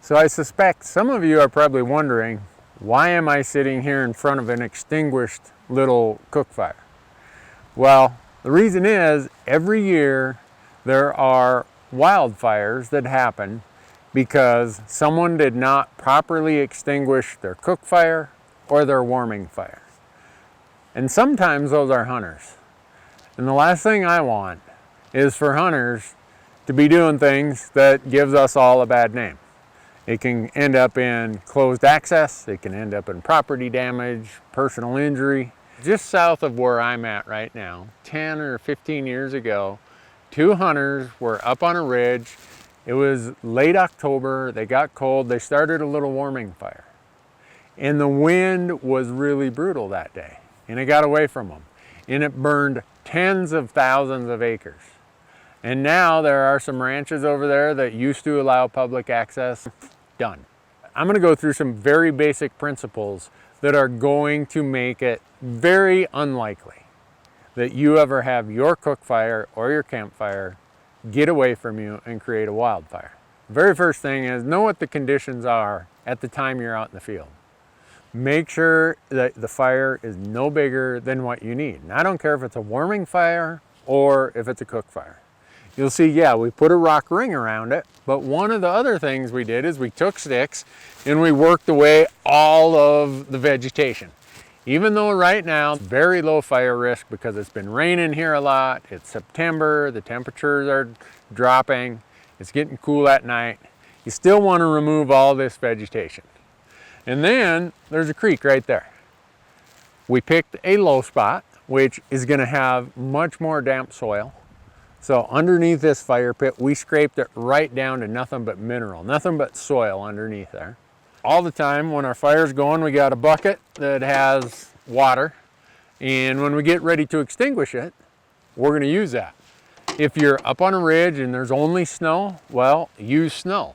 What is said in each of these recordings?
So I suspect some of you are probably wondering, why am I sitting here in front of an extinguished little cook fire? Well, the reason is every year there are wildfires that happen because someone did not properly extinguish their cook fire or their warming fire. And sometimes those are hunters. And the last thing I want is for hunters to be doing things that gives us all a bad name. It can end up in closed access, it can end up in property damage, personal injury. Just south of where I'm at right now, 10 or 15 years ago, two hunters were up on a ridge. It was late October, they got cold, they started a little warming fire. And the wind was really brutal that day, and it got away from them. And it burned tens of thousands of acres. And now there are some ranches over there that used to allow public access. Done. I'm going to go through some very basic principles that are going to make it very unlikely that you ever have your cook fire or your campfire get away from you and create a wildfire. The very first thing is know what the conditions are at the time you're out in the field. Make sure that the fire is no bigger than what you need. And I don't care if it's a warming fire or if it's a cook fire. You'll see, yeah, we put a rock ring around it, but one of the other things we did is we took sticks and we worked away all of the vegetation. Even though right now, very low fire risk because it's been raining here a lot, it's September, the temperatures are dropping, it's getting cool at night, you still want to remove all this vegetation. And then there's a creek right there. We picked a low spot, which is going to have much more damp soil. So underneath this fire pit, we scraped it right down to nothing but mineral, nothing but soil underneath there. All the time when our fire's going, we got a bucket that has water. And when we get ready to extinguish it, we're going to use that. If you're up on a ridge and there's only snow, well, use snow.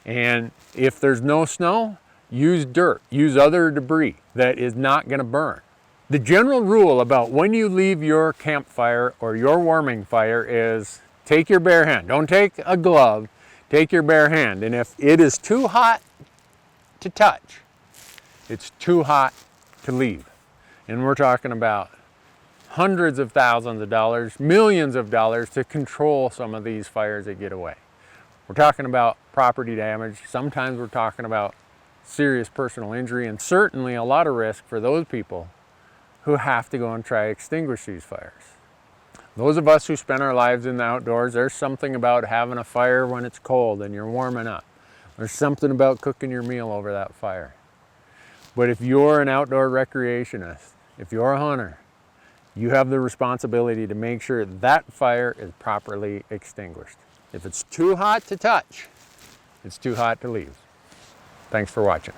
And if there's no snow, use dirt, use other debris that is not going to burn. The general rule about when you leave your campfire or your warming fire is take your bare hand. Don't take a glove, take your bare hand. And if it is too hot to touch, it's too hot to leave. And we're talking about hundreds of thousands of dollars, millions of dollars to control some of these fires that get away. We're talking about property damage. Sometimes we're talking about serious personal injury, and certainly a lot of risk for those people who have to go and try to extinguish these fires. Those of us who spend our lives in the outdoors, there's something about having a fire when it's cold and you're warming up. There's something about cooking your meal over that fire. But if you're an outdoor recreationist, if you're a hunter, you have the responsibility to make sure that fire is properly extinguished. If it's too hot to touch, it's too hot to leave. Thanks for watching.